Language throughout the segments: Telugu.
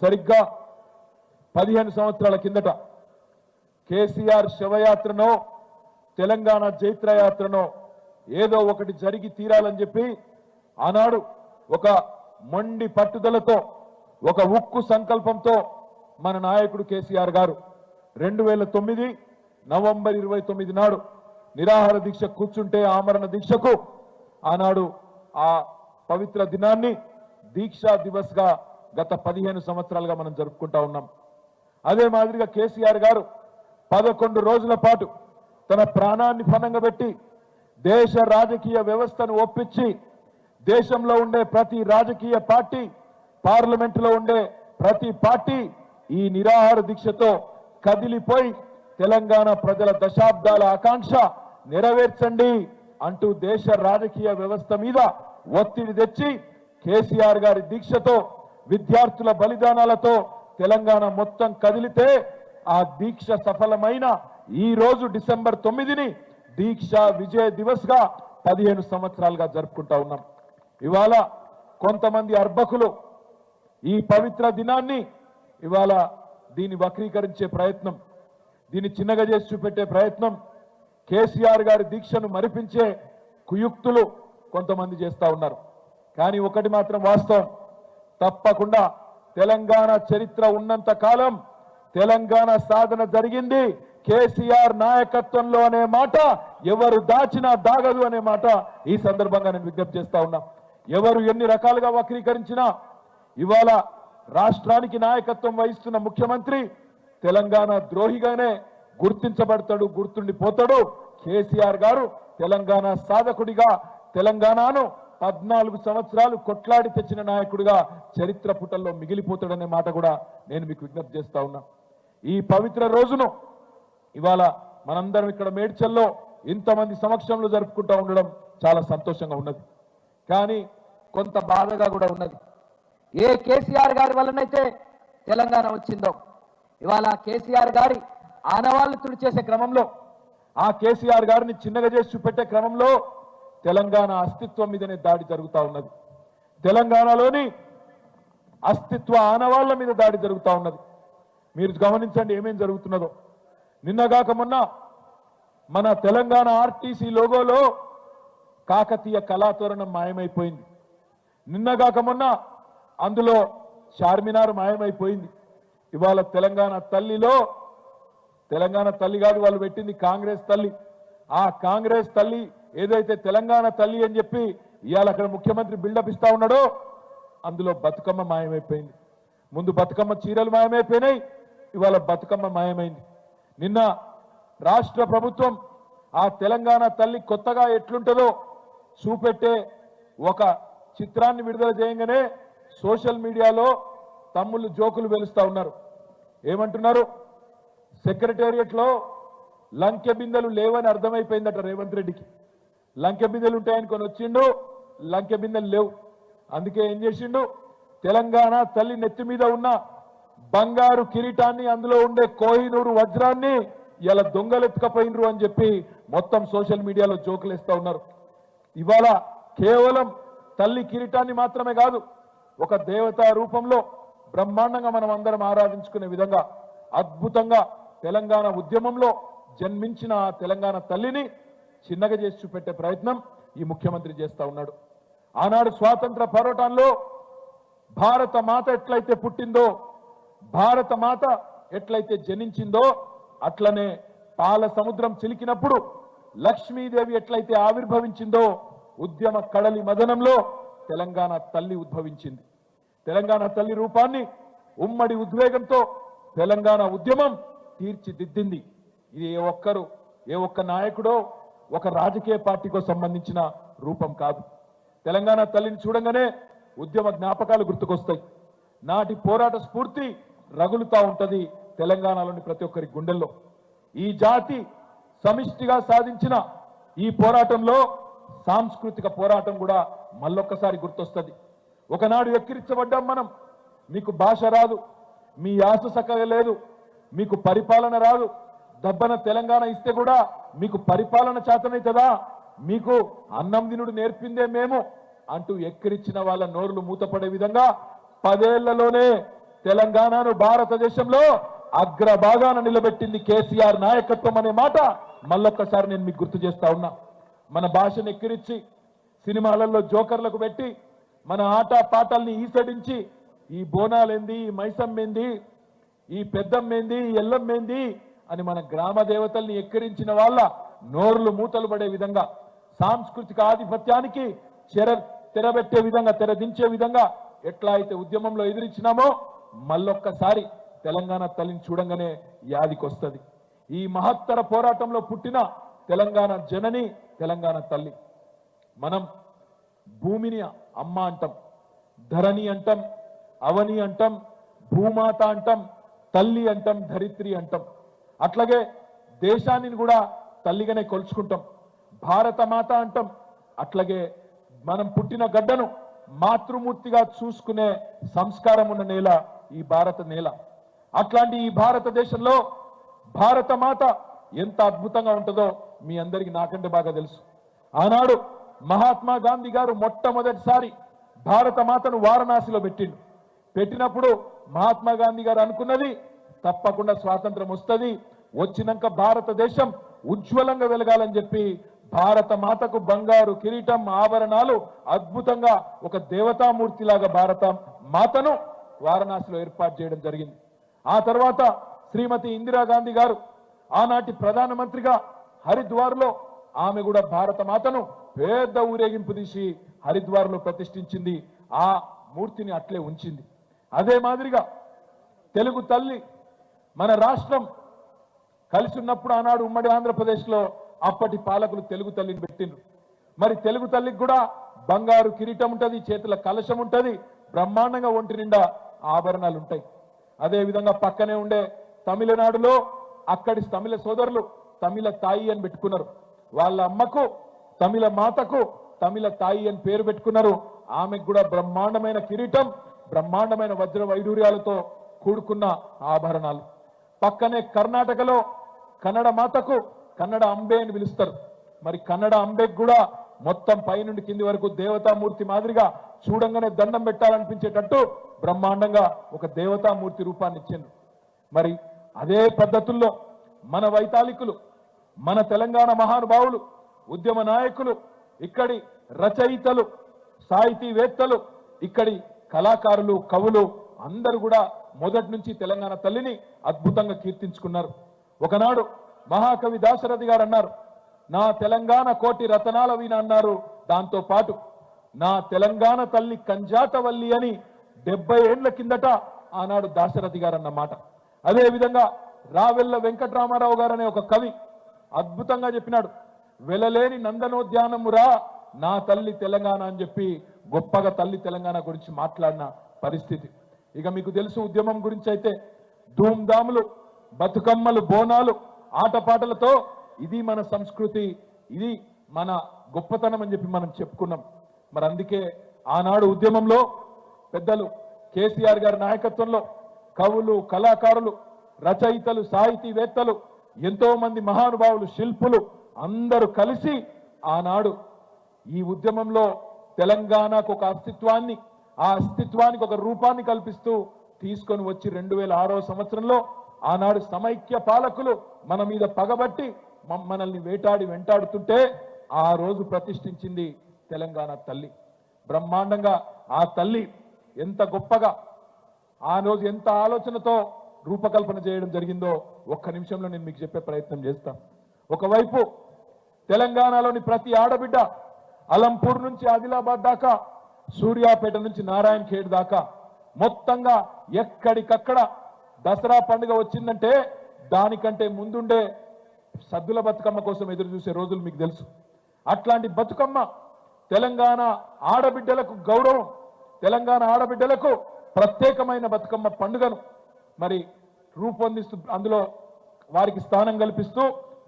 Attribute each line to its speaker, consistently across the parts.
Speaker 1: సరిగ్గా 15 సంవత్సరాల కిందట కేసీఆర్ శవయాత్రనో తెలంగాణ జైత్రయాత్రనో ఏదో ఒకటి జరిగి తీరాలని చెప్పి ఆనాడు ఒక మొండి పట్టుదలతో ఒక ఉక్కు సంకల్పంతో మన నాయకుడు కేసీఆర్ గారు 2009 నవంబర్ 29 నాడు నిరాహార దీక్ష కూర్చుంటే ఆమరణ దీక్షకు ఆనాడు ఆ పవిత్ర దినాన్ని దీక్షా దివస్ గా గత 15 సంవత్సరాలుగా మనం జరుపుకుంటా ఉన్నాం. అదే మాదిరిగా కేసీఆర్ గారు 11 రోజుల పాటు తన ప్రాణాన్ని ఫలంగా పెట్టి దేశ రాజకీయ వ్యవస్థను ఒప్పించి దేశంలో ఉండే ప్రతి రాజకీయ పార్టీ పార్లమెంటులో ఉండే ప్రతి పార్టీ ఈ నిరాహార దీక్షతో కదిలిపోయి తెలంగాణ ప్రజల దశాబ్దాల ఆకాంక్ష నెరవేర్చండి అంటూ దేశ రాజకీయ వ్యవస్థ మీద ఒత్తిడి తెచ్చి కేసీఆర్ గారి దీక్షతో విద్యార్థుల బలిదానాలతో తెలంగాణ మొత్తం కదిలితే ఆ దీక్ష సఫలమైన ఈ రోజు డిసెంబర్ 9ని దీక్ష విజయ దివస్ గా 15 సంవత్సరాలుగా జరుపుకుంటా ఉన్నాం. ఇవాళ కొంతమంది అర్భకులు ఈ పవిత్ర దినాన్ని ఇవాళ దీన్ని వక్రీకరించే ప్రయత్నం, దీన్ని చిన్నగా చేసి చూపెట్టే ప్రయత్నం, కేసీఆర్ గారి దీక్షను మరిపించే కుయుక్తులు కొంతమంది చేస్తా ఉన్నారు. కానీ ఒకటి మాత్రం వాస్తవం, తప్పకుండా తెలంగాణ చరిత్ర ఉన్నంత కాలం తెలంగాణ సాధన జరిగింది కేసీఆర్ నాయకత్వంలో అనే మాట ఎవరు దాచినా దాగదు అనే మాట ఈ సందర్భంగా నేను విజ్ఞప్తి చేస్తా ఉన్నా. ఎవరు ఎన్ని రకాలుగా వక్రీకరించినా ఇవాళ రాష్ట్రానికి నాయకత్వం వహిస్తున్న ముఖ్యమంత్రి తెలంగాణ ద్రోహిగానే గుర్తించబడతాడు, గుర్తుండిపోతాడు. కేసీఆర్ గారు తెలంగాణ సాధకుడిగా తెలంగాణను 14 సంవత్సరాలు కొట్లాడి తెచ్చిన నాయకుడిగా చరిత్ర పుటల్లో మిగిలిపోతాడనే మాట కూడా నేను మీకు విజ్ఞప్తి చేస్తా ఉన్నా. ఈ పవిత్ర రోజును ఇవాళ మనందరం ఇక్కడ మేడ్చల్లో ఇంతమంది సమక్షంలో జరుపుకుంటూ ఉండడం చాలా సంతోషంగా ఉన్నది. కానీ కొంత బాధగా కూడా ఉన్నది.
Speaker 2: ఏ కేసీఆర్ గారి వల్లనైతే తెలంగాణ వచ్చిందో ఇవాళ కేసీఆర్ గారి ఆనవాళ్లు తుడిచేసే క్రమంలో,
Speaker 1: ఆ కేసీఆర్ గారిని చిన్నగా చేసి చూపెట్టే క్రమంలో తెలంగాణ అస్తిత్వం మీదనే దాడి జరుగుతూ ఉన్నది. తెలంగాణలోని అస్తిత్వ ఆనవాళ్ల మీద దాడి జరుగుతూ ఉన్నది. మీరు గమనించండి ఏమేం జరుగుతున్నదో. నిన్నగాక మొన్న మన తెలంగాణ ఆర్టీసీ లోగోలో కాకతీయ కళాతోరణం మాయమైపోయింది. నిన్నగాక మొన్న అందులో చార్మినార్ మాయమైపోయింది. ఇవాళ తెలంగాణ తల్లిలో, తెలంగాణ తల్లి కాదు వాళ్ళు పెట్టింది కాంగ్రెస్ తల్లి, ఆ కాంగ్రెస్ తల్లి ఏదైతే తెలంగాణ తల్లి అని చెప్పి ఇవాళ అక్కడ ముఖ్యమంత్రి బిల్డప్ ఇస్తా ఉన్నాడో అందులో బతుకమ్మ మాయమైపోయింది. ముందు బతుకమ్మ చీరలు మాయమైపోయినాయి, ఇవాళ బతుకమ్మ మాయమైంది. నిన్న రాష్ట్ర ప్రభుత్వం ఆ తెలంగాణ తల్లి కొత్తగా ఎట్లుంటుందో చూపెట్టే ఒక చిత్రాన్ని విడుదల చేయగానే సోషల్ మీడియాలో తమ్ముళ్ళు జోకులు వెలుస్తా ఉన్నారు. ఏమంటున్నారు? సెక్రటేరియట్ లో లంకె బిందెలు లేవని అర్థమైపోయిందట రేవంత్ రెడ్డికి. లంకె బిందెలు ఉంటాయని కొని వచ్చిండు, లంకె బిందెలు లేవు. అందుకే ఏం చేసిండు? తెలంగాణ తల్లి నెత్తి మీద ఉన్న బంగారు కిరీటాన్ని, అందులో ఉండే కోహినూరు వజ్రాన్ని ఇలా దొంగలెత్తుకపోయినరు అని చెప్పి మొత్తం సోషల్ మీడియాలో జోకులేస్తా ఉన్నారు. ఇవాళ కేవలం తల్లి కిరీటాన్ని మాత్రమే కాదు, ఒక దేవతా రూపంలో బ్రహ్మాండంగా మనం అందరం ఆరాధించుకునే విధంగా అద్భుతంగా తెలంగాణ ఉద్యమంలో జన్మించిన ఆ తెలంగాణ తల్లిని చిన్నగా చేసి చూపెట్టే ప్రయత్నం ఈ ముఖ్యమంత్రి చేస్తా ఉన్నాడు. ఆనాడు స్వాతంత్ర పోరాటంలో భారత మాత ఎట్లయితే పుట్టిందో, భారత మాత ఎట్లయితే జనించిందో, అట్లనే పాల సముద్రం చిలికినప్పుడు లక్ష్మీదేవి ఎట్లయితే ఆవిర్భవించిందో ఉద్యమ కడలి మదనంలో తెలంగాణ తల్లి ఉద్భవించింది. తెలంగాణ తల్లి రూపాన్ని ఉమ్మడి ఉద్వేగంతో తెలంగాణ ఉద్యమం తీర్చిదిద్దింది. ఇది ఏ ఒక్క నాయకుడో ఒక రాజకీయ పార్టీకో సంబంధించిన రూపం కాదు. తెలంగాణ తల్లిని చూడంగానే ఉద్యమ జ్ఞాపకాలు గుర్తుకొస్తాయి. నాటి పోరాట స్ఫూర్తి రగులుతా ఉంటది తెలంగాణలోని ప్రతి ఒక్కరి గుండెల్లో. ఈ జాతి సమిష్టిగా సాధించిన ఈ పోరాటంలో సాంస్కృతిక పోరాటం కూడా మళ్ళొక్కసారి గుర్తొస్తుంది. ఒకనాడు ఎక్కిరించబడ్డాం మనం, మీకు భాష రాదు, మీ యాస చక్కగా లేదు, మీకు పరిపాలన రాదు, దబ్బన తెలంగాణ ఇస్తే కూడా మీకు పరిపాలన చేతనైతదా, మీకు అన్నం తినుడు నేర్పిందే మేము అంటూ ఎక్కిరించిన వాళ్ళ నోరులు మూతపడే విధంగా 10 ఏళ్లలోనే తెలంగాణను భారతదేశంలో అగ్రభాగాన నిలబెట్టింది కేసీఆర్ నాయకత్వం అనే మాట మళ్ళొక్కసారి నేను మీకు గుర్తు చేస్తా ఉన్నా. మన భాషను ఎక్కిరించి సినిమాలలో జోకర్లకు పెట్టి మన ఆట పాటల్ని ఈసడించి ఈ బోనాలేంది, ఈ మైసమ్మేంది, ఈ పెద్దమ్మేంది, ఈ ఎల్లమ్మేంది అని మన గ్రామ దేవతల్ని ఎక్కిరించిన వాళ్ళ నోర్లు మూతలు పడే విధంగా, సాంస్కృతిక ఆధిపత్యానికి తెరబెట్టే విధంగా, తెరదించే విధంగా ఎట్లా అయితే ఉద్యమంలో ఎదిరించినామో మళ్ళొక్కసారి తెలంగాణ తల్లిని చూడంగానే యాదికొస్తుంది. ఈ మహత్తర పోరాటంలో పుట్టిన తెలంగాణ జనని తెలంగాణ తల్లి. మనం భూమిని అమ్మ అంటాం, ధరణి అంటాం, అవని అంటాం, భూమాత అంటాం, తల్లి అంటాం, ధరిత్రి అంటాం. అట్లాగే దేశాన్ని కూడా తల్లిగానే కొలుచుకుంటాం. భారత మాత అంటాం. అట్లాగే మనం పుట్టిన గడ్డను మాతృమూర్తిగా చూసుకునే సంస్కారం ఉన్న నేల ఈ భారత నేల. అట్లాంటి ఈ భారతదేశంలో భారత మాత ఎంత అద్భుతంగా ఉంటుందో మీ అందరికీ నాకంటే బాగా తెలుసు. ఆనాడు మహాత్మా గాంధీ గారు మొట్టమొదటిసారి భారత మాతను వారణాసిలో పెట్టినప్పుడు మహాత్మా గాంధీ గారు అనుకున్నది తప్పకుండా స్వాతంత్రం వస్తుంది, వచ్చినాక భారతదేశం ఉజ్వలంగా వెలగాలని చెప్పి భారత మాతకు బంగారు కిరీటం, ఆభరణాలు, అద్భుతంగా ఒక దేవతామూర్తిలాగా భారత మాతను వారణాసిలో ఏర్పాటు చేయడం జరిగింది. ఆ తర్వాత శ్రీమతి ఇందిరాగాంధీ గారు ఆనాటి ప్రధానమంత్రిగా హరిద్వార్లో ఆమె కూడా భారత మాతను పెద్ద ఊరేగింపు తీసి హరిద్వార్లో ప్రతిష్ఠించింది. ఆ మూర్తిని అట్లే ఉంచింది. అదే మాదిరిగా తెలుగు తల్లి మన రాష్ట్రం కలిసి ఉన్నప్పుడు ఆనాడు ఉమ్మడి ఆంధ్రప్రదేశ్లో అప్పటి పాలకులు తెలుగు తల్లిని పెట్టిండ్రు. మరి తెలుగు తల్లికి కూడా బంగారు కిరీటం ఉంటుంది, చేతుల కలశం ఉంటుంది, బ్రహ్మాండంగా ఒంటి నిండా ఆభరణాలు ఉంటాయి. అదేవిధంగా పక్కనే ఉండే తమిళనాడులో అక్కడి తమిళ సోదరులు తమిళ తాయి అని పెట్టుకున్నారు. వాళ్ళ అమ్మకు తమిళ మాతకు తమిళ తాయి అని పేరు పెట్టుకున్నారు. ఆమెకు కూడా బ్రహ్మాండమైన కిరీటం, బ్రహ్మాండమైన వజ్ర వైడూర్యాలతో కూడుకున్న ఆభరణాలు. పక్కనే కర్ణాటకలో కన్నడ మాతకు కన్నడ అంబే అని పిలుస్తారు. మరి కన్నడ అంబేకి కూడా మొత్తం పైనుండి కింది వరకు దేవతామూర్తి మాదిరిగా చూడంగానే దండం పెట్టాలనిపించేటట్టు బ్రహ్మాండంగా ఒక దేవతామూర్తి రూపాన్ని ఇచ్చిండ్రు. మరి అదే పద్ధతుల్లో మన వైతాళికులు, మన తెలంగాణ మహానుభావులు, ఉద్యమ నాయకులు, ఇక్కడి రచయితలు, సాహితీవేత్తలు, ఇక్కడి కళాకారులు, కవులు అందరూ కూడా మొదటి నుంచి తెలంగాణ తల్లిని అద్భుతంగా కీర్తించుకున్నారు. ఒకనాడు మహాకవి దాశరథి గారు అన్నారు, నా తెలంగాణ కోటి రతనాల వీణ అన్నారు. దాంతో పాటు నా తెలంగాణ తల్లి కంజాటవల్లి అని 70 ఏళ్ల కిందట ఆనాడు దాశరథి గారు అన్నమాట. అదే విధంగా రావెల్ల వెంకటరామారావు గారు అనే ఒక కవి అద్భుతంగా చెప్పినాడు, వెలలేని నందనోద్యానమురా నా తల్లి తెలంగాణ అని చెప్పి గొప్పగా తల్లి తెలంగాణ గురించి మాట్లాడిన పరిస్థితి. ఇక మీకు తెలుసు ఉద్యమం గురించి అయితే ధూమ్ధాములు, బతుకమ్మలు, బోనాలు, ఆటపాటలతో ఇది మన సంస్కృతి, ఇది మన గొప్పతనం అని చెప్పి మనం చెప్పుకున్నాం. మరి అందుకే ఆనాడు ఉద్యమంలో పెద్దలు కేసీఆర్ గారి నాయకత్వంలో కవులు, కళాకారులు, రచయితలు, సాహితీవేత్తలు, ఎంతో మంది మహానుభావులు, శిల్పులు అందరూ కలిసి ఆనాడు ఈ ఉద్యమంలో తెలంగాణకు ఒక అస్తిత్వాన్ని, ఆ అస్తిత్వానికి ఒక రూపాన్ని కల్పిస్తూ తీసుకొని వచ్చి 2006వ సంవత్సరంలో ఆనాడు సమైక్య పాలకులు మన మీద పగబట్టి మనల్ని వెంటాడుతుంటే ఆ రోజు ప్రతిష్ఠించింది తెలంగాణ తల్లి. బ్రహ్మాండంగా ఆ తల్లి ఎంత గొప్పగా ఆ రోజు ఎంత ఆలోచనతో రూపకల్పన చేయడం జరిగిందో ఒక్క నిమిషంలో నేను మీకు చెప్పే ప్రయత్నం చేస్తాను. ఒకవైపు తెలంగాణలోని ప్రతి ఆడబిడ్డ అలంపూర్ నుంచి ఆదిలాబాద్ దాకా, సూర్యాపేట నుంచి నారాయణ ఖేడ్ దాకా మొత్తంగా ఎక్కడికక్కడ దసరా పండుగ వచ్చిందంటే దానికంటే ముందుండే సద్దుల బతుకమ్మ కోసం ఎదురు చూసే రోజులు మీకు తెలుసు. అట్లాంటి బతుకమ్మ తెలంగాణ ఆడబిడ్డలకు గౌరవం, తెలంగాణ ఆడబిడ్డలకు ప్రత్యేకమైన బతుకమ్మ పండుగను మరి రూపొందిస్తూ అందులో వారికి స్థానం కల్పిస్తూ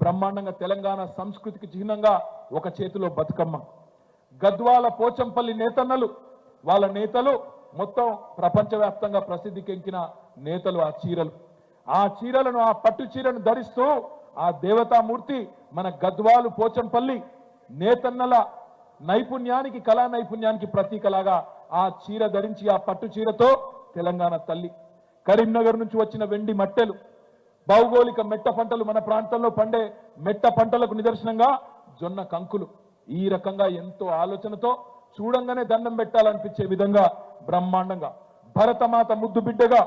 Speaker 1: బ్రహ్మాండంగా తెలంగాణ సంస్కృతికి చిహ్నంగా ఒక చేతిలో బతుకమ్మ. గద్వాల పోచంపల్లి నేతన్నలు, వాళ్ళ నేతలు మొత్తం ప్రపంచవ్యాప్తంగా ప్రసిద్ధికెక్కిన నేతలు. ఆ చీరలను ఆ పట్టు చీరను ధరిస్తూ ఆ దేవతామూర్తి మన గద్వాలు పోచంపల్లి నేతన్నల నైపుణ్యానికి, కళా నైపుణ్యానికి ప్రతీకలాగా ఆ చీర ధరించి ఆ పట్టు చీరతో తెలంగాణ తల్లి కరీంనగర్ నుంచి వచ్చిన వెండి మట్టెలు, భౌగోళిక మెట్ట పంటలు, మన ప్రాంతంలో పండే మెట్ట పంటలకు నిదర్శనంగా జొన్న కంకులు. ఈ రకంగా ఎంతో ఆలోచనతో చూడంగానే దండం పెట్టాలనిపించే విధంగా బ్రహ్మాండంగా భరతమాత ముద్దు బిడ్డగా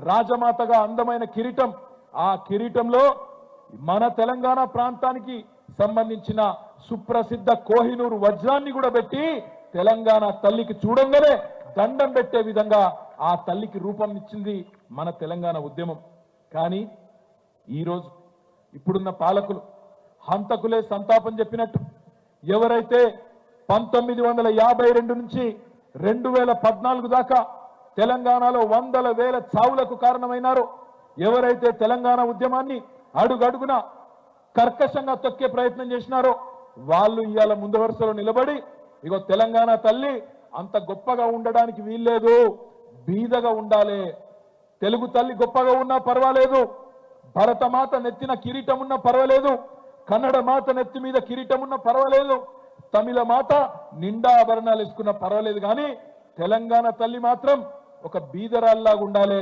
Speaker 1: రాజమాతగా అందమైన కిరీటం, ఆ కిరీటంలో మన తెలంగాణ ప్రాంతానికి సంబంధించిన సుప్రసిద్ధ కోహినూరు వజ్రాన్ని కూడా పెట్టి తెలంగాణ తల్లికి చూడంగానే దండం పెట్టే విధంగా ఆ తల్లికి రూపం ఇచ్చింది మన తెలంగాణ ఉద్యమం. కానీ ఈరోజు ఇప్పుడున్న పాలకులు హంతకులే సంతాపం చెప్పినట్టు ఎవరైతే 1952 నుంచి 2014 దాకా తెలంగాణలో వందల వేల చావులకు కారణమైనారో, ఎవరైతే తెలంగాణ ఉద్యమాన్ని అడుగడుగున కర్కశంగా తొక్కే ప్రయత్నం చేసినారో వాళ్ళు ఇవాళ ముందు వరుసలో నిలబడి ఇగో తెలంగాణ తల్లి అంత గొప్పగా ఉండడానికి వీల్లేదు, బీదగా ఉండాలి, తెలుగు తల్లి గొప్పగా ఉన్నా పర్వాలేదు, భరతమాత నెత్తిన కిరీటం ఉన్నా పర్వాలేదు, కన్నడ మాత నెత్తి మీద కిరీటం ఉన్నా పర్వాలేదు, తమిళ మాత నిండా ఆభరణాలు వేసుకున్నా పర్వాలేదు, కానీ తెలంగాణ తల్లి మాత్రం ఒక బీదరాల్లాగా ఉండాలి,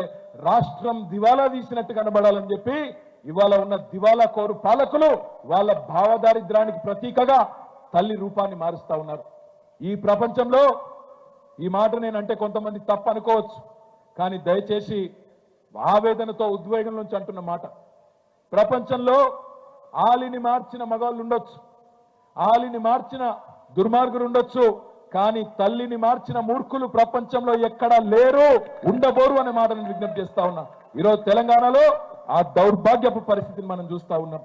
Speaker 1: రాష్ట్రం దివాలా తీసినట్టు కనబడాలని చెప్పి ఇవాళ ఉన్న దివాలా కోరు పాలకులు వాళ్ళ భావదారిద్రానికి ప్రతీకగా తల్లి రూపాన్ని మారుస్తా ఉన్నారు. ఈ ప్రపంచంలో ఈ మాట నేనంటే కొంతమంది తప్పు అనుకోవచ్చు, కానీ దయచేసి ఆవేదనతో ఉద్వేగం నుంచి అంటున్న మాట, ప్రపంచంలో ఆలిని మార్చిన మగాళ్ళు ఉండొచ్చు, ఆలిని మార్చిన దుర్మార్గులు ఉండొచ్చు, కానీ తల్లిని మార్చిన మూర్ఖులు ప్రపంచంలో ఎక్కడా లేరు, ఉండబోరు అనే మాట నేను విజ్ఞప్తి చేస్తా ఉన్నా. ఈరోజు తెలంగాణలో ఆ దౌర్భాగ్యపు పరిస్థితిని మనం చూస్తా ఉన్నాం.